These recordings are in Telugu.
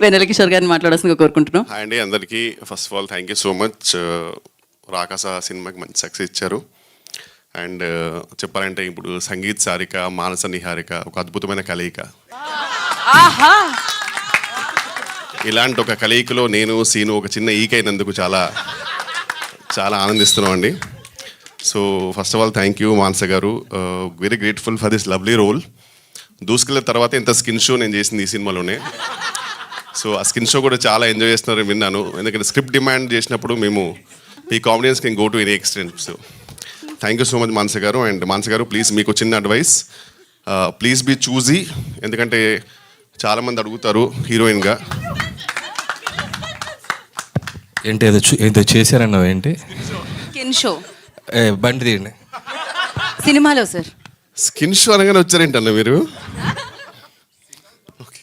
వెన్నెల కిషోర్ గారిని మాట్లాడాల్సిందిగా కోరుకుంటున్నాం. హాయ్ అండి అందరికీ. First of all thank you so much. Rakasa సినిమాకి మంచి సక్సెస్ ఇచ్చారు. అండ్ చెప్పాలంటే ఇప్పుడు సంగీత్ సారిక, మానస నిహారిక ఒక అద్భుతమైన కలయిక. ఇలాంటి ఒక కలయికలో నేను సీను ఒక చిన్న ఈకైనందుకు చాలా చాలా ఆనందిస్తున్నాం అండి. So first of all thank you Manasa garu. Very grateful for this lovely role. దూసుకెళ్ళిన తర్వాత ఇంత స్కిన్ షో నేను చేసింది ఈ సినిమాలోనే. సో ఆ స్కిన్ షో కూడా చాలా ఎంజాయ్ చేస్తున్నారని విన్నాను. ఎందుకంటే స్క్రిప్ట్ డిమాండ్ చేసినప్పుడు మేము ఈ comedians can go to any extent. So thank you so much Manasa garu. And మానస గారు ప్లీజ్ మీకు చిన్న అడ్వైస్, ప్లీజ్ బీ చూజీ. ఎందుకంటే చాలామంది అడుగుతారు హీరోయిన్గా. ఏంటి ఏదో చేశారన్నావు ఏంటి? స్కిన్ షో బండి తీయండి. సినిమాలో సార్ స్కిన్ షో అనగానే వచ్చారేంటన్న మీరు? Okay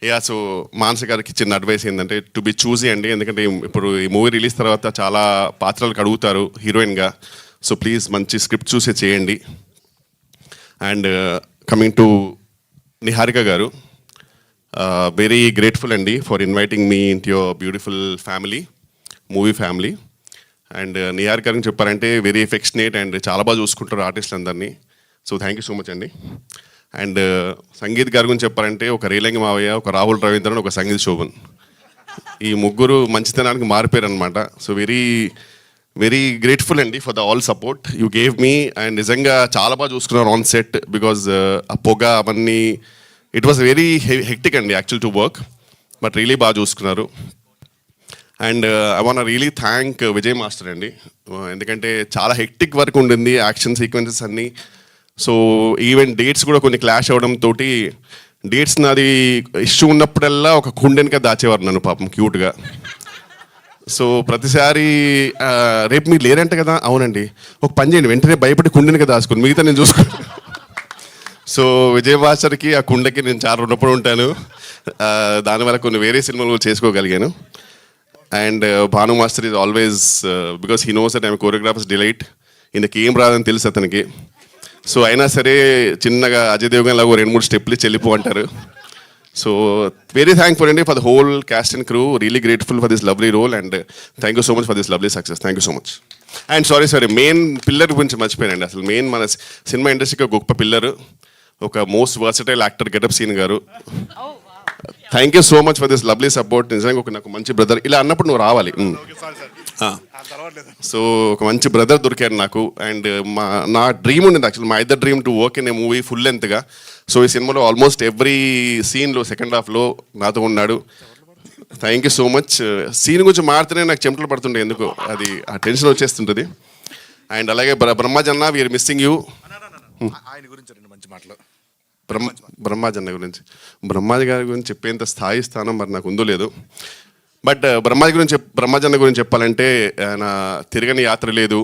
yeah. సో మానస గారికి చిన్న అడ్వైస్ ఏంటంటే టు బి చూజీ అండి. ఎందుకంటే ఇప్పుడు ఈ మూవీ రిలీజ్ తర్వాత చాలా పాత్రలకు అడుగుతారు హీరోయిన్గా. సో ప్లీజ్ మంచి స్క్రిప్ట్ చూసే చేయండి. అండ్ కమింగ్ టు నిహారిక గారు, వెరీ గ్రేట్ఫుల్ అండి for inviting me into your beautiful family, movie family. And Niharika గారికి చెప్పారంటే వెరీ ఎఫెక్షనేట్ అండ్ చాలా బాగా చూసుకుంటారు ఆర్టిస్టులు అందరినీ. So thank you so much అండి. అండ్ సంగీత్ గారి గురించి చెప్పారంటే ఒక రేలంగి మావయ్య, ఒక రాహుల్ రవీంద్రన్, ఒక సంగీత్ శోభన్, ఈ ముగ్గురు మంచితనానికి మారిపోయారు అనమాట. సో వెరీ వెరీ గ్రేట్ఫుల్ అండి for the all support you gave me. And నిజంగా చాలా బాగా చూసుకున్నారు ఆన్ సెట్. బికాజ్ ఆ పొగ అవన్నీ ఇట్ వాస్ వెరీ హెక్టిక్ అండి actual to work, but really బాగా చూసుకున్నారు. And I want really thank Vijay master అండి. ఎందుకంటే చాలా హెక్టిక్ వర్క్ ఉండింది, యాక్షన్ సీక్వెన్సెస్ అన్నీ. సో ఈవెన్ డేట్స్ కూడా కొన్ని క్లాష్ అవ్వడంతో డేట్స్ నాది ఇష్యూ ఉన్నప్పుడల్లా ఒక కుండెనిక దాచేవారు నన్ను పాపం క్యూట్గా. సో ప్రతిసారి రేపు మీరు లేరంటే కదా, అవునండి ఒక పని చేయండి వెంటనే భయపడి కుండెనిక దాచుకుని మిగతా నేను చూసుకున్నాను. సో విజయ్ మాస్టర్కి ఆ కుండకి నేను చాలా రుణపడి ఉంటాను. దానివల్ల కొన్ని వేరే సినిమాలు చేసుకోగలిగాను. And Bhanu master is always because he knows that I'm choreographers delight. ఇందుకు ఏం రాదని తెలుసు అతనికి. సో అయినా సరే చిన్నగా అజయ్ దేవగన్ లాగా 2-3 స్టెప్లు చెల్లిపో అంటారు. సో వెరీ థ్యాంక్ఫుల్ అండి for the whole cast and crew. Really grateful for this lovely role and thank you so much for this lovely success. Thank you so much. And sorry main pillar గురించి మర్చిపోయానండి. అసలు మెయిన్ మన సినిమా ఇండస్ట్రీకి గొప్ప పిల్లరు, ఒక most versatile actor getup Seenu garu. Thank you so much for this lovely support. నిజంగా ఒక నాకు మంచి బ్రదర్, ఇలా అన్నప్పుడు నువ్వు రావాలి. సో ఒక మంచి బ్రదర్ దొరికారు నాకు. అండ్ నా డ్రీమ్ ఉండింది యాక్చువల్, మా ఇద్దరు dream to work in a movie full లెంత్గా. సో ఈ సినిమాలో ఆల్మోస్ట్ ఎవ్రీ సీన్లో సెకండ్ హాఫ్లో నాతో ఉన్నాడు. Thank you so much. Scene గురించి మారితేనే నాకు చెమటలు పడుతుండే, ఎందుకు అది ఆ టెన్షన్ వచ్చేస్తుంటుంది. అండ్ అలాగే బ్రహ్మాజన్న వీఆర్ మిస్సింగ్ యూ. ఆయన గురించి రెండు మంచి మాటలు. బ్రహ్మాజన్న గురించి, బ్రహ్మాజీ గారి గురించి చెప్పేంత స్థాయి స్థానం మరి నాకు ఉందో లేదు. బట్ బ్రహ్మాజన్న గురించి చెప్పాలంటే ఆయన తిరగని యాత్ర లేదు,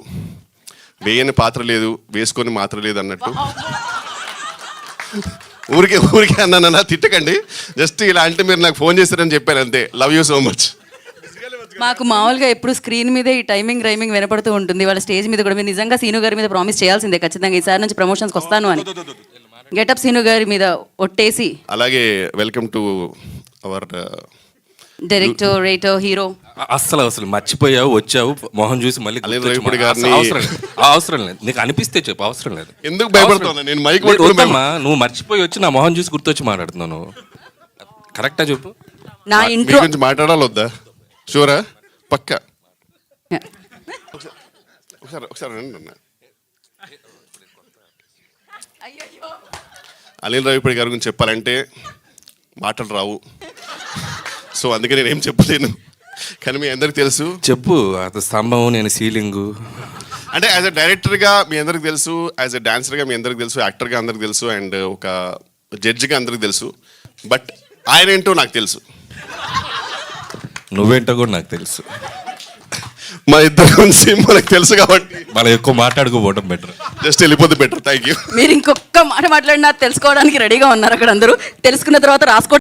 వేయని పాత్ర లేదు, వేసుకొని మాత్ర లేదు అన్నట్టు. ఊరికే అన్నా తిట్టకండి, జస్ట్ ఇలా అంటే మీరు నాకు ఫోన్ చేస్తారని చెప్పాను అంతే. Love you so much. మాకు మామూలుగా ఎప్పుడు స్క్రీన్ మీదే ఈ టైమింగ్ రైమింగ్ వినపడుతూ ఉంటుంది. వాళ్ళ స్టేజ్ మీద కూడా మీరు నిజంగా సీను గారి మీద ప్రామిస్ చేయాల్సిందే ఖచ్చితంగా, ఈసారి నుంచి ప్రమోషన్స్కి వస్తాను అని. గెటప్ సీను గారి మీద ఒట్టేసి. అలాగే welcome to our director, writer, hero. అసలు మర్చిపోయావు, వచ్చావు, మొహం చూసి మళ్ళీ అవసరం లేదు. నీకు అనిపిస్తే చెప్పు, అవసరం లేదు. ఎందుకు భయపడుతున్నా నేను? మైక్ నువ్వు మర్చిపోయి వచ్చి నా మొహం చూసి గుర్తొచ్చి మాట్లాడుతున్నాను. కరెక్టా చెప్పు. నా ఇంట్రో గురించి మాట్లాడాలి వద్దా? షూరా? పక్కా? ఒకసారి రండి అన్న. అనిల్ రావిపూడి గారి గురించి చెప్పాలంటే మాటలు రావు. సో అందుకే నేను ఏం చెప్పలేను, కానీ మీ అందరికి తెలుసు. చెప్పు. అది స్తంభం, నేను సీలింగు. అంటే యాజ్ అ డైరెక్టర్గా మీ అందరికి తెలుసు, యాజ్ అ డాన్సర్గా మీ అందరికి తెలుసు, యాక్టర్గా అందరికి తెలుసు, అండ్ ఒక జడ్జిగా అందరికి తెలుసు. బట్ ఆయన ఏంటో నాకు తెలుసు, నువ్వేంటో కూడా నాకు తెలుసు. మా ఇద్దరు గురించి మనకు తెలుసు కాబట్టి మనం ఎక్కువ మాట్లాడుకోవడం బెటర్, జస్ట్ వెళ్ళిపోతే బెటర్. Thank you. మీరు ఇంకొక మాట మాట్లాడినా తెలుసుకోవడానికి రెడీగా ఉన్నారు అక్కడ అందరూ. తెలుసుకున్న తర్వాత రాసుకో